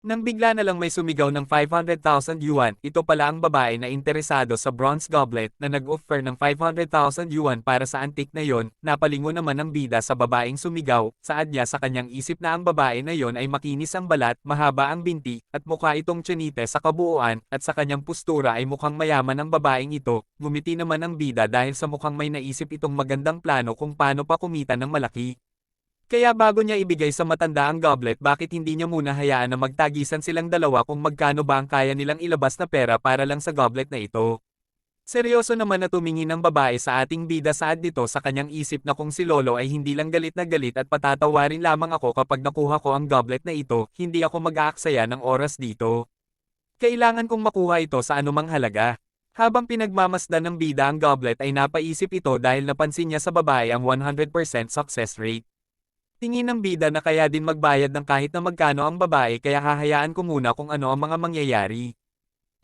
Nang bigla na lang may sumigaw ng 500,000 yuan, ito pala ang babae na interesado sa bronze goblet na nag-offer ng 500,000 yuan para sa antik na yon. Napalingon naman ang bida sa babaeng sumigaw, saad niya sa kanyang isip na ang babae na yon ay makinis ang balat, mahaba ang binti, at mukha itong tsunite sa kabuuan, at sa kanyang postura ay mukhang mayaman ang babaeng ito. Ngumiti naman ang bida dahil sa mukhang may naisip itong magandang plano kung paano pa kumita ng malaki. Kaya bago niya ibigay sa matanda ang goblet, bakit hindi niya muna hayaan na magtagisan silang dalawa kung magkano ba ang kaya nilang ilabas na pera para lang sa goblet na ito. Seryoso naman na tumingin ang babae sa ating bida saad nito sa kanyang isip na kung si Lolo ay hindi lang galit na galit at patatawarin lamang ako kapag nakuha ko ang goblet na ito, hindi ako mag-aaksaya ng oras dito. Kailangan kong makuha ito sa anumang halaga. Habang pinagmamasdan ng bida ang goblet ay napaisip ito dahil napansin niya sa babae ang 100% success rate. Tingin ng bida na kaya din magbayad ng kahit na magkano ang babae kaya hahayaan ko muna kung ano ang mga mangyayari.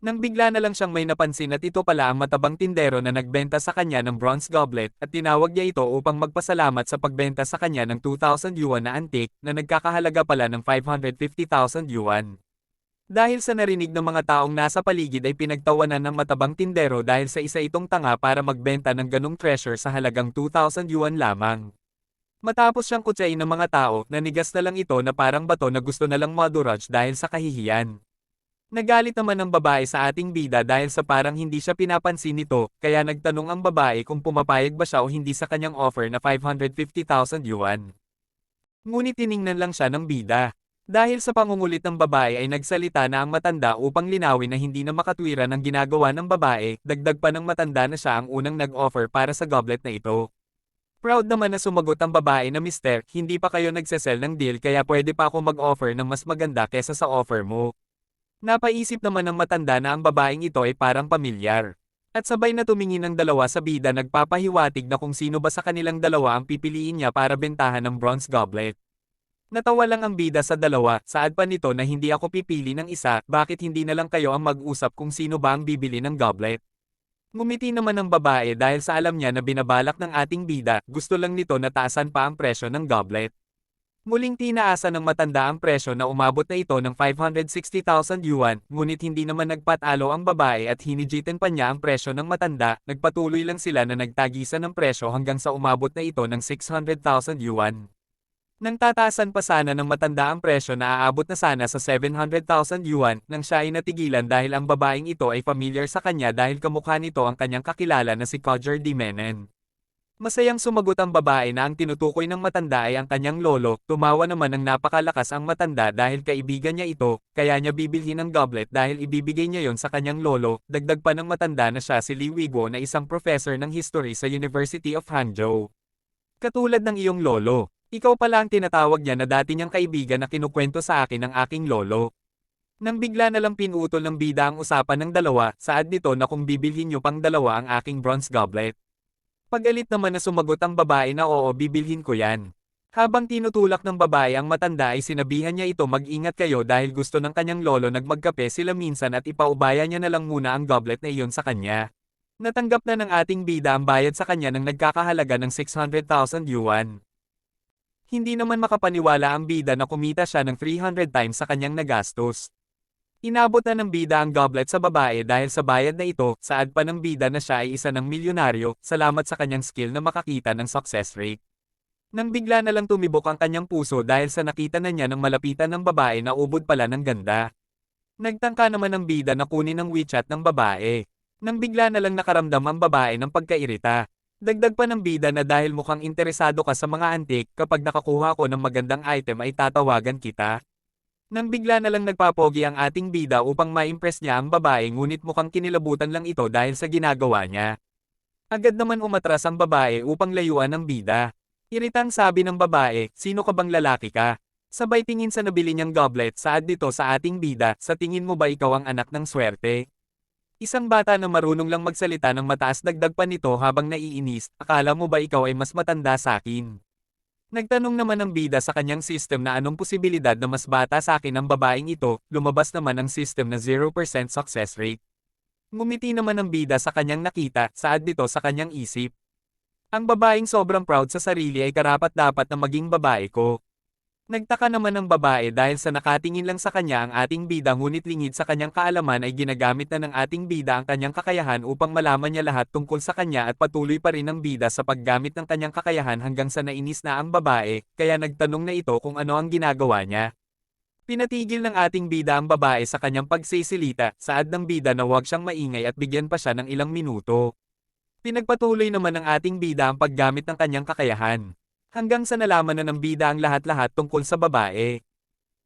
Nang bigla na lang siyang may napansin at ito pala ang matabang tindero na nagbenta sa kanya ng bronze goblet at tinawag niya ito upang magpasalamat sa pagbenta sa kanya ng 2,000 yuan na antique na nagkakahalaga pala ng 550,000 yuan. Dahil sa narinig ng mga taong nasa paligid ay pinagtawanan ng matabang tindero dahil sa isa itong tanga para magbenta ng ganung treasure sa halagang 2,000 yuan lamang. Matapos siyang kutsain ng mga tao, nanigas na lang ito na parang bato na gusto na lang madurage dahil sa kahihiyan. Nagalit naman ang babae sa ating bida dahil sa parang hindi siya pinapansin nito, kaya nagtanong ang babae kung pumapayag ba siya o hindi sa kanyang offer na 550,000 yuan. Ngunit tiningnan lang siya ng bida. Dahil sa pangungulit ng babae ay nagsalita na ang matanda upang linawin na hindi na makatwiran ang ginagawa ng babae, dagdag pa ng matanda na siya ang unang nag-offer para sa goblet na ito. Proud naman na sumagot ang babae na Mister, hindi pa kayo nagsesell ng deal kaya pwede pa ako mag-offer ng mas maganda kesa sa offer mo. Napaisip naman ng matanda na ang babaeng ito ay parang pamilyar. At sabay na tumingin ng dalawa sa bida nagpapahiwatig na kung sino ba sa kanilang dalawa ang pipiliin niya para bentahan ng bronze goblet. Natawa lang ang bida sa dalawa, saad pa nito na hindi ako pipili ng isa, bakit hindi na lang kayo ang mag-usap kung sino ba ang bibili ng goblet. Ngumiti naman ang babae dahil sa alam niya na binabalak ng ating bida, gusto lang nito na taasan pa ang presyo ng goblet. Muling tinaasa ng matanda ang presyo na umabot na ito ng 560,000 yuan, ngunit hindi naman nagpatalo ang babae at hinijitin pa niya ang presyo ng matanda, nagpatuloy lang sila na nagtagisan ng presyo hanggang sa umabot na ito ng 600,000 yuan. Nang tataasan pa sana ng matanda ang presyo na aabot na sana sa 700,000 yuan, nang siya ay natigilan dahil ang babaeng ito ay familiar sa kanya dahil kamukha nito ang kanyang kakilala na si Roger D. Menen. Masayang sumagot ang babae na ang tinutukoy ng matanda ay ang kanyang lolo, tumawa naman ng napakalakas ang matanda dahil kaibigan niya ito, kaya niya bibilhin ang goblet dahil ibibigay niya yon sa kanyang lolo, dagdag pa ng matanda na siya si Li Wigo na isang professor ng history sa University of Hangzhou. Katulad ng iyong lolo. Ikaw pala ang tinatawag niya na dati niyang kaibigan na kinukwento sa akin ng aking lolo. Nang bigla na lang pinutol ng bida ang usapan ng dalawa, saad nito na kung bibilhin niyo pang dalawa ang aking bronze goblet. Pagalit naman na sumagot ang babae na oo bibilhin ko yan. Habang tinutulak ng babae ang matanda ay sinabihan niya ito mag-ingat kayo dahil gusto ng kanyang lolo nagmagkape sila minsan at ipaubaya niya na lang muna ang goblet na iyon sa kanya. Natanggap na ng ating bida ang bayad sa kanya ng nagkakahalaga ng 600,000 yuan. Hindi naman makapaniwala ang bida na kumita siya ng 300 times sa kanyang nagastos. Inabot na ng bida ang goblet sa babae dahil sa bayad na ito, saad pa ng bida na siya ay isa ng milyonaryo, salamat sa kanyang skill na makakita ng success rate. Nang bigla na lang tumibok ang kanyang puso dahil sa nakita na niya ng malapitan ng babae na ubod pala ng ganda. Nagtangka naman ng bida na kunin ang WeChat ng babae. Nang bigla na lang nakaramdam ang babae ng pagkairita. Dagdag pa ng bida na dahil mukhang interesado ka sa mga antik, kapag nakakuha ko ng magandang item ay tatawagan kita. Nang bigla na lang nagpapogi ang ating bida upang ma-impress niya ang babae ngunit mukhang kinilabutan lang ito dahil sa ginagawa niya. Agad naman umatras ang babae upang layuan ng bida. Iritang sabi ng babae, sino ka bang lalaki ka? Sabay tingin sa nabili niyang goblet saad dito sa ating bida, sa tingin mo ba ikaw ang anak ng swerte? Isang bata na marunong lang magsalita ng mataas dagdag pa nito habang naiinis, akala mo ba ikaw ay mas matanda sa akin? Nagtanong naman ang bida sa kanyang system na anong posibilidad na mas bata sa akin ang babaeng ito, lumabas naman ang system na 0% success rate. Ngumiti naman ang bida sa kanyang nakita, saad nito sa kanyang isip. Ang babaeng sobrang proud sa sarili ay karapat-dapat na maging babae ko. Nagtaka naman ang babae dahil sa nakatingin lang sa kanya ang ating bida ngunit lingid sa kanyang kaalaman ay ginagamit na ng ating bida ang kanyang kakayahan upang malaman niya lahat tungkol sa kanya at patuloy pa rin ang bida sa paggamit ng kanyang kakayahan hanggang sa nainis na ang babae, kaya nagtanong na ito kung ano ang ginagawa niya. Pinatigil ng ating bida ang babae sa kanyang pagsisilita, saad ng bida na huwag siyang maingay at bigyan pa siya ng ilang minuto. Pinagpatuloy naman ng ating bida ang paggamit ng kanyang kakayahan. Hanggang sa nalaman na ng bida ang lahat-lahat tungkol sa babae.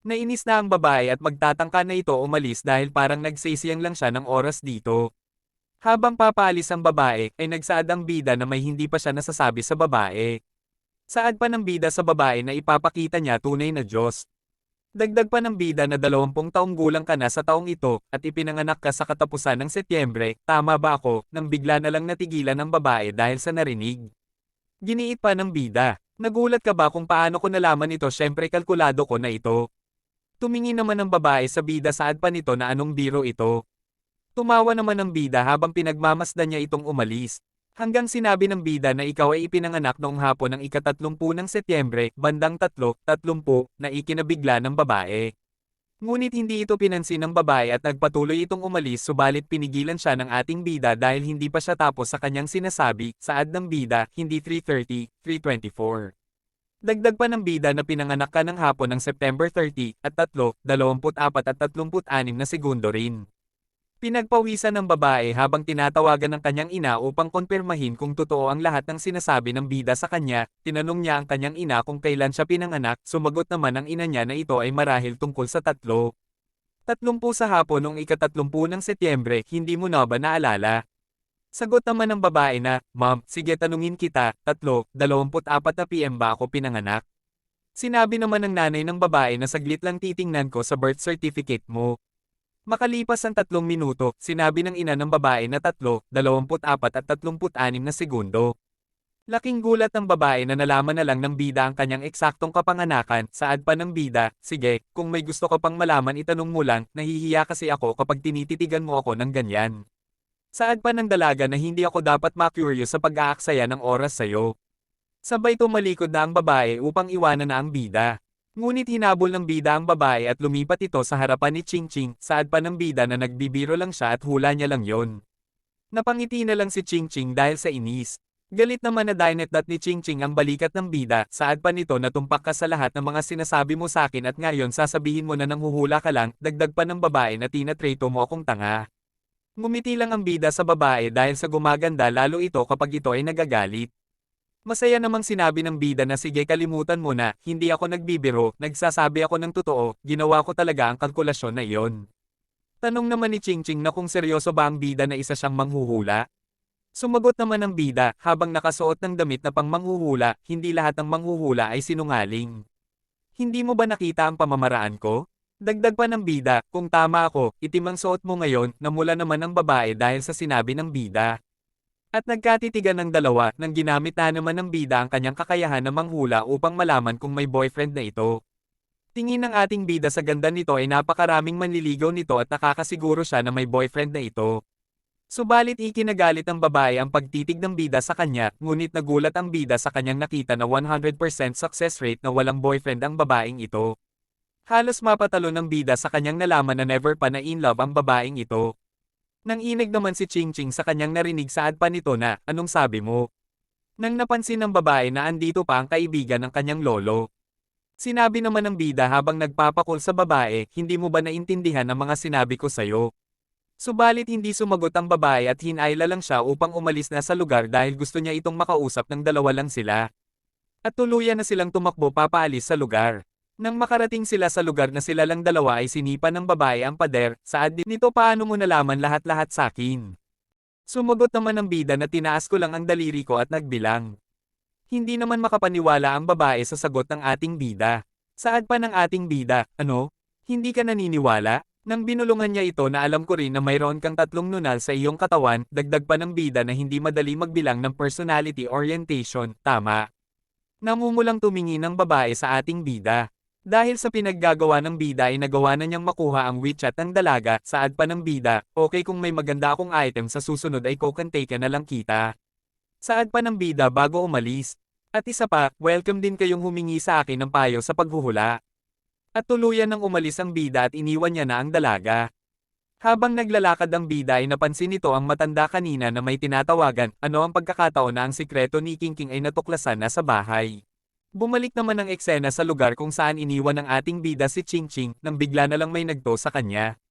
Nainis na ang babae at magtatangka na ito umalis dahil parang nagsisiyang lang siya ng oras dito. Habang papaalis ang babae, ay nagsaad ang bida na may hindi pa siya nasasabi sa babae. Saad pa ng bida sa babae na ipapakita niya tunay na Diyos. Dagdag pa ng bida na 20 taong gulang ka na sa taong ito, at ipinanganak ka sa katapusan ng Setyembre, tama ba ako, nang bigla na lang natigilan ng babae dahil sa narinig. Giniit pa ng bida. Nagulat ka ba kung paano ko nalaman ito? Syempre kalkulado ko na ito. Tumingin naman ang babae sa bida saad pa nito na anong biro ito. Tumawa naman ang bida habang pinagmamasdan niya itong umalis. Hanggang sinabi ng bida na ikaw ay ipinanganak noong hapon ng ika-30 ng Setyembre, bandang 3:30, na ikinabigla ng babae. Ngunit hindi ito pinansin ng babae at nagpatuloy itong umalis subalit pinigilan siya ng ating bida dahil hindi pa siya tapos sa kanyang sinasabi, saad ng bida, hindi 3:30, 3:24. Dagdag pa ng bida na pinanganak ka ng hapon ng September 30 at 3:24 at 36 na segundo rin. Pinagpawisan ng babae habang tinatawagan ng kanyang ina upang konpirmahin kung totoo ang lahat ng sinasabi ng bida sa kanya. Tinanong niya ang kanyang ina kung kailan siya pinanganak, sumagot naman ang ina niya na ito ay marahil tungkol sa 3:30 sa hapon noong ika-30 ng Setyembre, hindi mo na ba naalala? Sagot naman ng babae na, Ma'am, sige tanungin kita, 3:24 na PM ba ako pinanganak? Sinabi naman ng nanay ng babae na saglit lang titingnan ko sa birth certificate mo. Makalipas ang 3 minuto, sinabi ng ina ng babae na 3:24 at 36 na segundo. Laking gulat ng babae na nalaman na lang ng bida ang kanyang eksaktong kapanganakan, saad pa ng bida, sige, kung may gusto ka pang malaman itanong mo lang, nahihiya kasi ako kapag tinititigan mo ako ng ganyan. Saad pa ng dalaga na hindi ako dapat ma-curious sa pag-aaksaya ng oras sa'yo. Sabay tumalikod na ang babae upang iwanan na ang bida. Ngunit hinabol ng bida ang babae at lumipat ito sa harapan ni Ching Ching, saad pa ng bida na nagbibiro lang siya at hula niya lang yon. Napangiti na lang si Ching Ching dahil sa inis. Galit naman na dinetdat ni Ching Ching ang balikat ng bida, saad pa nito na tumpak ka sa lahat ng mga sinasabi mo sa akin at ngayon sasabihin mo na nanghuhula ka lang, dagdag pa ng babae na tinatreto mo akong tanga. Ngumiti lang ang bida sa babae dahil sa gumaganda lalo ito kapag ito ay nagagalit. Masaya namang sinabi ng bida na sige kalimutan mo na, hindi ako nagbibiro, nagsasabi ako ng totoo, ginawa ko talaga ang kalkulasyon na iyon. Tanong naman ni Ching Ching na kung seryoso ba ang bida na isa siyang manghuhula. Sumagot naman ng bida, habang nakasuot ng damit na pang manghuhula, hindi lahat ng manghuhula ay sinungaling. Hindi mo ba nakita ang pamamaraan ko? Dagdag pa ng bida, kung tama ako, itim ang suot mo ngayon, namula naman ang babae dahil sa sinabi ng bida. At nagkatitigan ng dalawa nang ginamit na naman ng bida ang kanyang kakayahan na manghula upang malaman kung may boyfriend na ito. Tingin ng ating bida sa ganda nito ay napakaraming manliligaw nito at nakakasiguro siya na may boyfriend na ito. Subalit ikinagalit ng babae ang pagtitig ng bida sa kanya, ngunit nagulat ang bida sa kanyang nakita na 100% success rate na walang boyfriend ang babaeng ito. Halos mapatalo ng bida sa kanyang nalaman na never pa na in love ang babaeng ito. Nang inig naman si Ching Ching sa kanyang narinig saad pa nito na, anong sabi mo? Nang napansin ng babae na andito pa ang kaibigan ng kanyang lolo. Sinabi naman ng bida habang nagpapakol sa babae, hindi mo ba naintindihan ang mga sinabi ko sa'yo? Subalit hindi sumagot ang babae at hinayla lang siya upang umalis na sa lugar dahil gusto niya itong makausap ng dalawa lang sila. At tuluyan na silang tumakbo papaalis sa lugar. Nang makarating sila sa lugar na sila lang dalawa ay sinipa ng babae ang pader, saad nito paano mo nalaman lahat-lahat sa akin? Sumagot naman ng bida na tinaas ko lang ang daliri ko at nagbilang. Hindi naman makapaniwala ang babae sa sagot ng ating bida. Saad pa ng ating bida, ano? Hindi ka naniniwala? Nang binulungan niya ito na alam ko rin na mayroon kang 3 nunal sa iyong katawan, dagdag pa ng bida na hindi madali magbilang ng personality orientation, tama. Namumulang tumingin ng babae sa ating bida. Dahil sa pinaggagawa ng bida ay nagawa na niyang makuha ang WeChat ng dalaga, saad pa ng bida, okay kung may maganda akong item sa susunod ay kokantay ka na lang kita. Saad pa ng bida bago umalis. At isa pa, welcome din kayong humingi sa akin ng payo sa paghuhula. At tuluyan nang umalis ang bida at iniwan niya na ang dalaga. Habang naglalakad ang bida ay napansin nito ang matanda kanina na may tinatawagan, ano ang pagkakataon na ang sikreto ni Kingking ay natuklasan na sa bahay. Bumalik naman ang eksena sa lugar kung saan iniwan ng ating bida si Chingching nang bigla na lang may nagto sa kanya.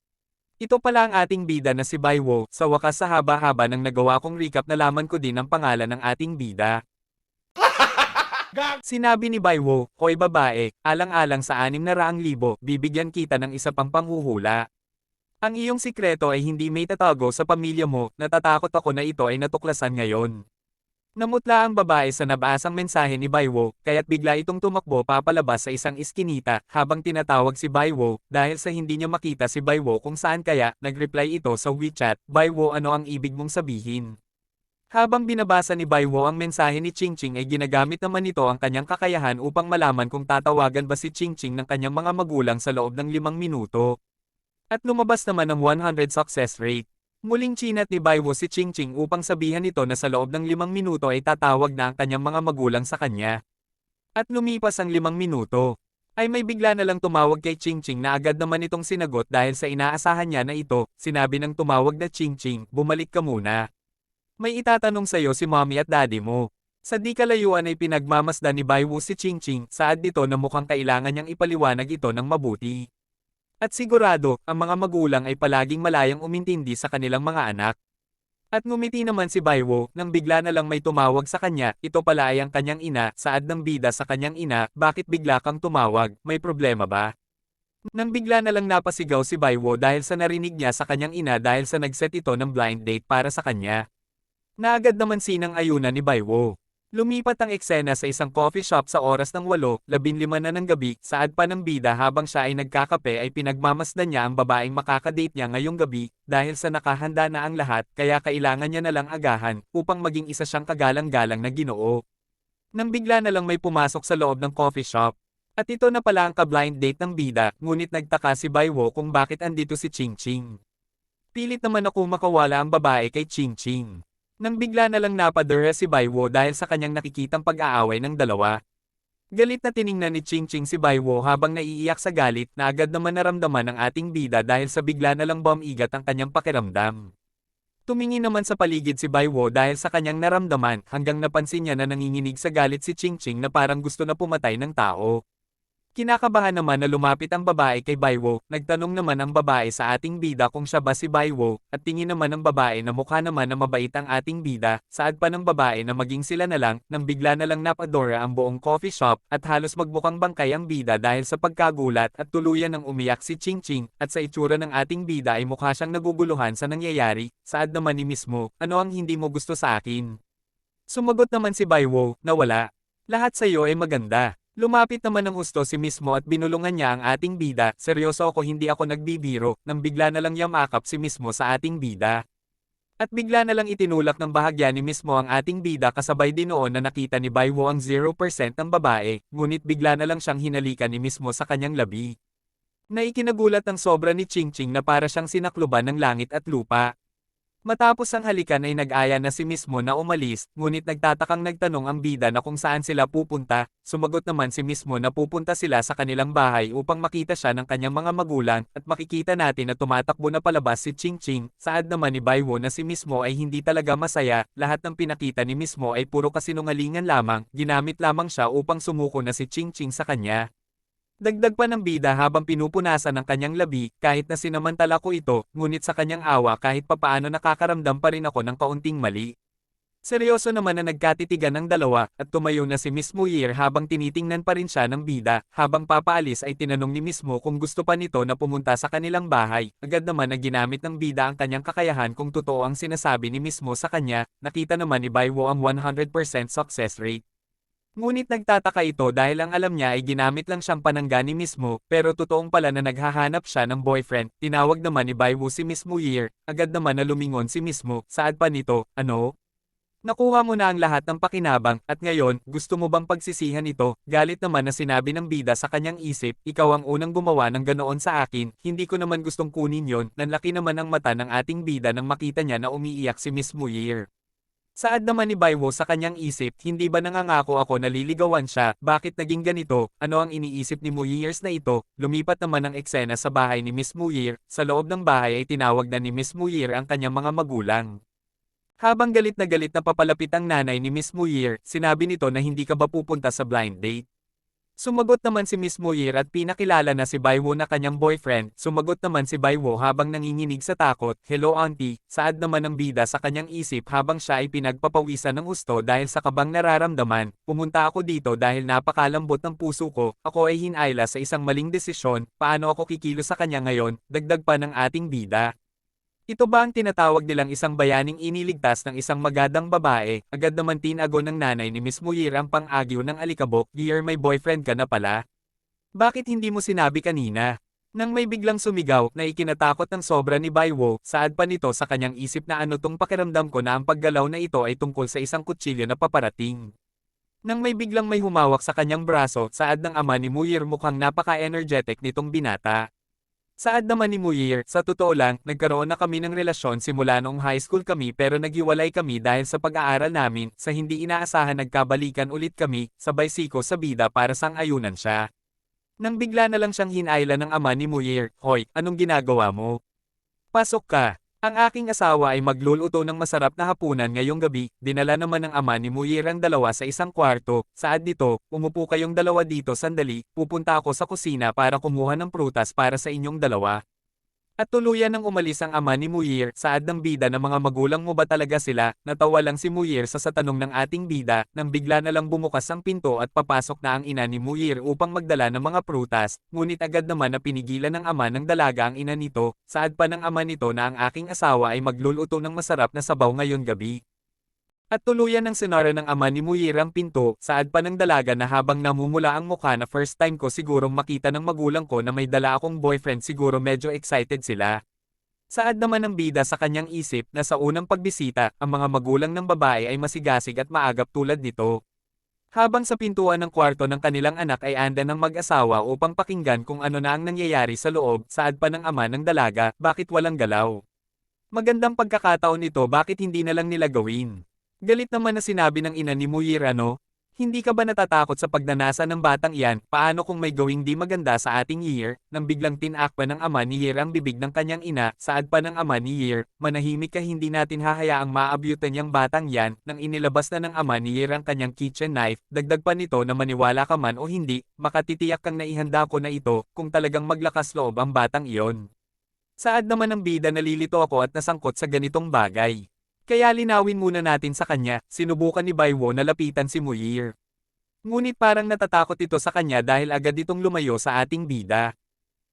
Ito pala ang ating bida na si Baiwo, sa wakas sa haba-haba ng nagawa kong recap nalaman ko din ang pangalan ng ating bida. Sinabi ni Baiwo, "Hoy babae, alang-alang sa 600,000, bibigyan kita ng isa pang panghuhula. Ang iyong sikreto ay hindi may tatago sa pamilya mo, natatakot ako na ito ay natuklasan ngayon." Namutla ang babae sa nabasang mensahe ni Baiwo, kaya't bigla itong tumakbo papalabas sa isang iskinita, habang tinatawag si Baiwo, dahil sa hindi niya makita si Baiwo kung saan kaya, nag-reply ito sa WeChat, "Baiwo, ano ang ibig mong sabihin?" Habang binabasa ni Baiwo ang mensahe ni Chingching ay ginagamit naman nito ang kanyang kakayahan upang malaman kung tatawagan ba si Chingching ng kanyang mga magulang sa loob ng 5 minuto. At lumabas naman ang 100 success rate. Muling chinat ni Baiwo si Chingching upang sabihan nito na sa loob ng 5 minuto ay tatawag na ang kanyang mga magulang sa kanya. At lumipas ang 5 minuto, ay may bigla na lang tumawag kay Chingching na agad naman itong sinagot dahil sa inaasahan niya na ito, sinabi ng tumawag na Chingching, "Bumalik ka muna. May itatanong sa'yo si mommy at daddy mo." Sa di kalayuan ay pinagmamasdan ni Baiwo si Chingching, saad dito na mukhang kailangan niyang ipaliwanag ito ng mabuti. At sigurado, ang mga magulang ay palaging malayang umintindi sa kanilang mga anak. At ngumiti naman si Baiwo, nang bigla na lang may tumawag sa kanya, ito pala ay ang kanyang ina, saad ng bida sa kanyang ina, "Bakit bigla kang tumawag, may problema ba?" Nang bigla na lang napasigaw si Baiwo dahil sa narinig niya sa kanyang ina dahil sa nagset ito ng blind date para sa kanya. Naagad naman sinang-ayunan ni Baiwo. Lumipat ang eksena sa isang coffee shop sa oras ng 8:15 na ng gabi, saad pa ng bida habang siya ay nagkakape ay pinagmamasdan niya ang babaeng makakadate niya ngayong gabi, dahil sa nakahanda na ang lahat, kaya kailangan niya na lang agahan, upang maging isa siyang kagalang-galang na ginoo. Nang bigla na lang may pumasok sa loob ng coffee shop. At ito na pala ang ka-blind date ng bida, ngunit nagtaka si Baiwo kung bakit andito si Chingching. Pilit naman ako makawala ang babae kay Chingching. Nang bigla na lang napadura si Baiwo dahil sa kanyang nakikitang pag-aaway ng dalawa. Galit na tiningnan ni Chingching si Baiwo habang naiiyak sa galit na agad naman naramdaman ng ating bida dahil sa bigla na lang bumigat ang kanyang pakiramdam. Tumingin naman sa paligid si Baiwo dahil sa kanyang naramdaman hanggang napansin niya na nanginginig sa galit si Chingching na parang gusto na pumatay ng tao. Kinakabahan naman na lumapit ang babae kay Baiwo, nagtanong naman ang babae sa ating bida kung siya ba si Baiwo, at tingin naman ng babae na mukha naman na mabait ang ating bida, saad pa ng babae na maging sila na lang, nang bigla na lang napadora ang buong coffee shop, at halos magbukang bangkay ang bida dahil sa pagkagulat at tuluyan ng umiyak si Chingching, at sa itsura ng ating bida ay mukha siyang naguguluhan sa nangyayari, saad naman ni mismo, "Ano ang hindi mo gusto sa akin?" Sumagot naman si Baiwo, na wala. "Lahat sa iyo ay maganda." Lumapit naman ng husto si mismo at binulungan niya ang ating bida, "Seryoso ako, hindi ako nagbibiro," nang bigla na lang yamakap si mismo sa ating bida. At bigla na lang itinulak ng bahagya ni mismo ang ating bida kasabay din noon na nakita ni Baiwo ang 0% ng babae, ngunit bigla na lang siyang hinalikan ni mismo sa kanyang labi. Naikinagulat ng sobra ni Chingching na para siyang sinakluban ng langit at lupa. Matapos ang halikan ay nag-aya na si mismo na umalis, ngunit nagtatakang nagtanong ang bida na kung saan sila pupunta, sumagot naman si mismo na pupunta sila sa kanilang bahay upang makita siya ng kanyang mga magulang, at makikita natin na tumatakbo na palabas si Chingching, saad naman ni Baiwo na si mismo ay hindi talaga masaya, lahat ng pinakita ni mismo ay puro kasinungalingan lamang, ginamit lamang siya upang sumuko na si Chingching sa kanya. Dagdag pa ng bida habang pinupunasan ng kanyang labi, "Kahit na sinamantala ko ito, ngunit sa kanyang awa kahit papaano nakakaramdam pa rin ako ng kaunting mali." Seryoso naman na nagkatitigan ng dalawa, at tumayo na si Miss Muir habang tinitingnan pa rin siya ng bida, habang papaalis ay tinanong ni mismo kung gusto pa nito na pumunta sa kanilang bahay, agad naman na ginamit ng bida ang kanyang kakayahan kung totoo ang sinasabi ni mismo sa kanya, nakita naman ni Baiwo ang 100% success rate. Ngunit nagtataka ito dahil ang alam niya ay ginamit lang siyang panangga ni mismo, pero totoong pala na naghahanap siya ng boyfriend, tinawag naman ni Baiwo si Miss Muir, agad naman na lumingon si mismo, saad pa nito, "Ano? Nakuha mo na ang lahat ng pakinabang, at ngayon, gusto mo bang pagsisihan ito?" Galit naman na sinabi ng bida sa kanyang isip, "Ikaw ang unang gumawa ng ganoon sa akin, hindi ko naman gustong kunin yon." Nanlaki naman ang mata ng ating bida nang makita niya na umiiyak si Miss Muir. Saad naman ni Baiwo sa kanyang isip, hindi ba nangangako ako na liligawan siya, bakit naging ganito, ano ang iniisip ni Muyears na ito, lumipat naman ang eksena sa bahay ni Miss Muyer, sa loob ng bahay ay tinawag na ni Miss Muyer ang kanyang mga magulang. Habang galit na papalapit ang nanay ni Miss Muyer, sinabi nito na hindi ka ba pupunta sa blind date. Sumagot naman si Miss Muyer at pinakilala na si Baiwo na kanyang boyfriend. Sumagot naman si Baiwo habang nanginginig sa takot, "Hello auntie," saad naman ng bida sa kanyang isip habang siya ay pinagpapawisan ng husto dahil sa kabang nararamdaman. "Pumunta ako dito dahil napakalambot ng puso ko, ako ay hinayla sa isang maling desisyon, paano ako kikilos sa kanya ngayon," dagdag pa ng ating bida. Ito ba ang tinatawag nilang isang bayaning iniligtas ng isang magadang babae? Agad naman tinago ng nanay ni Miss Muyer ang pang-agyo ng alikabok, "Dear, may boyfriend ka na pala? Bakit hindi mo sinabi kanina?" Nang may biglang sumigaw na ikinatakot ng sobra ni Baiwo, saad pa nito sa kanyang isip na ano tong pakiramdam ko na ang paggalaw na ito ay tungkol sa isang kutsilyo na paparating. Nang may biglang may humawak sa kanyang braso, saad ng ama ni Muyer, mukhang napaka-energetic nitong binata. Saad naman ni Muyer, "Sa totoo lang, nagkaroon na kami ng relasyon simula noong high school kami pero naghiwalay kami dahil sa pag-aaral namin, sa hindi inaasahan nagkabalikan ulit kami, sabay siko sa bida para sang-ayunan siya." Nang bigla na lang siyang hinayla ng ama ni Muyer, "Hoy, anong ginagawa mo? Pasok ka. Ang aking asawa ay magluluto ng masarap na hapunan ngayong gabi." Dinala naman ng ama ni Muyer ang dalawa sa isang kwarto. Saad nito, "Umupo kayong dalawa dito sandali, pupunta ako sa kusina para kumuha ng prutas para sa inyong dalawa." At tuluyan ng umalis ang ama ni Muyer, saad ng bida na mga magulang mo ba talaga sila, natawa lang si Muyer sa tanong ng ating bida, nang bigla na lang bumukas ang pinto at papasok na ang ina ni Muyer upang magdala ng mga prutas, ngunit agad naman na pinigilan ng ama ng dalaga ang ina nito, saad pa ng ama nito na ang aking asawa ay magluluto ng masarap na sabaw ngayon gabi. At tuluyan ng sinara ng ama ni Muyer ang pinto, saad pa ng dalaga na habang namumula ang mukha na first time ko sigurong makita ng magulang ko na may dala akong boyfriend, siguro medyo excited sila. Saad naman ng bida sa kanyang isip na sa unang pagbisita, ang mga magulang ng babae ay masigasig at maagap tulad nito. Habang sa pintuan ng kwarto ng kanilang anak ay anda ng mag-asawa upang pakinggan kung ano na ang nangyayari sa loob, saad pa ng ama ng dalaga, "Bakit walang galaw? Magandang pagkakataon ito, bakit hindi na lang nila gawin?" Galit naman na sinabi ng ina ni Muyer, "Ano? Hindi ka ba natatakot sa pagnanasa ng batang iyan, paano kung may gawing di maganda sa ating Year?" Nang biglang tinakpan ng ama ni Year ang bibig ng kanyang ina, saad pa ng ama ni Year, "Manahimik ka, hindi natin hahayaang maabutan yang batang yan." Nang inilabas na ng ama ni Year ang kanyang kitchen knife, dagdag pa nito na maniwala ka man o hindi, makatitiyak kang naihanda ko na ito, kung talagang maglakas loob ang batang iyon. Saad naman ng bida, "Nalilito ako at nasangkot sa ganitong bagay. Kaya linawin muna natin sa kanya." Sinubukan ni Baiwo na lapitan si Muyer. Ngunit parang natatakot ito sa kanya dahil agad itong lumayo sa ating bida.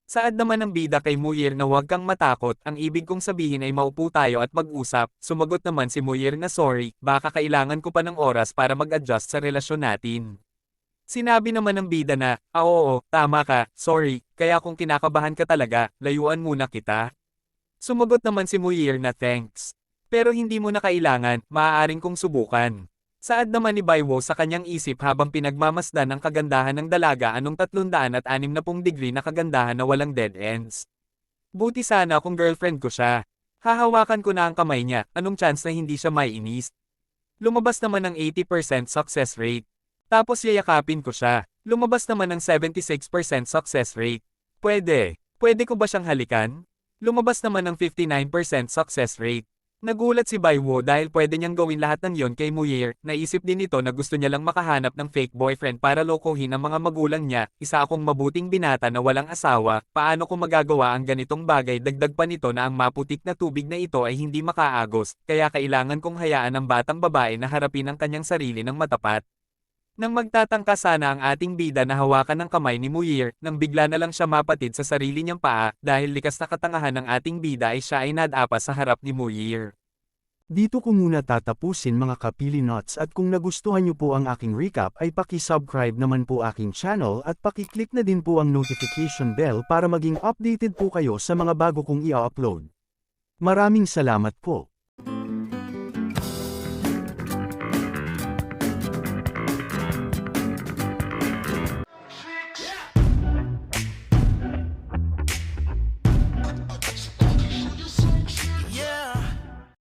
Saad naman ng bida kay Muyer na huwag kang matakot, ang ibig kong sabihin ay maupo tayo at mag-usap. Sumagot naman si Muyer na, "Sorry, baka kailangan ko pa ng oras para mag-adjust sa relasyon natin." Sinabi naman ng bida na, Oo, tama ka, sorry, kaya kung kinakabahan ka talaga, layuan muna kita." Sumagot naman si Muyer na, "Thanks. Pero hindi mo na kailangan, maaaring kong subukan." Saad naman ni Baiwo sa kanyang isip habang pinagmamasdan ang kagandahan ng dalaga, anong 360 degree na kagandahan na walang dead ends. Buti sana kung girlfriend ko siya. Hahawakan ko na ang kamay niya, anong chance na hindi siya maiinis? Lumabas naman ng 80% success rate. Tapos yayakapin ko siya. Lumabas naman ng 76% success rate. Pwede ko ba siyang halikan? Lumabas naman ng 59% success rate. Nagulat si Baiwo dahil pwede niyang gawin lahat ng yon kay Muyer. Naisip din nito na gusto niya lang makahanap ng fake boyfriend para lokohin ang mga magulang niya. "Isa akong mabuting binata na walang asawa, paano ko magagawa ang ganitong bagay?" Dagdag pa nito na ang maputik na tubig na ito ay hindi makaagos, kaya kailangan kong hayaan ang batang babae na harapin ang kanyang sarili ng matapat. Nang magtatangka sana ang ating bida na hawakan ng kamay ni Muyer, nang bigla na lang siya mapatid sa sarili niyang paa, dahil likas na katangahan ng ating bida ay siya ay nadapa sa harap ni Muyer. Dito ko muna tatapusin mga kapili nuts, at kung nagustuhan niyo po ang aking recap ay paki-subscribe naman po aking channel at paki-click na din po ang notification bell para maging updated po kayo sa mga bago kong i-upload. Maraming salamat po.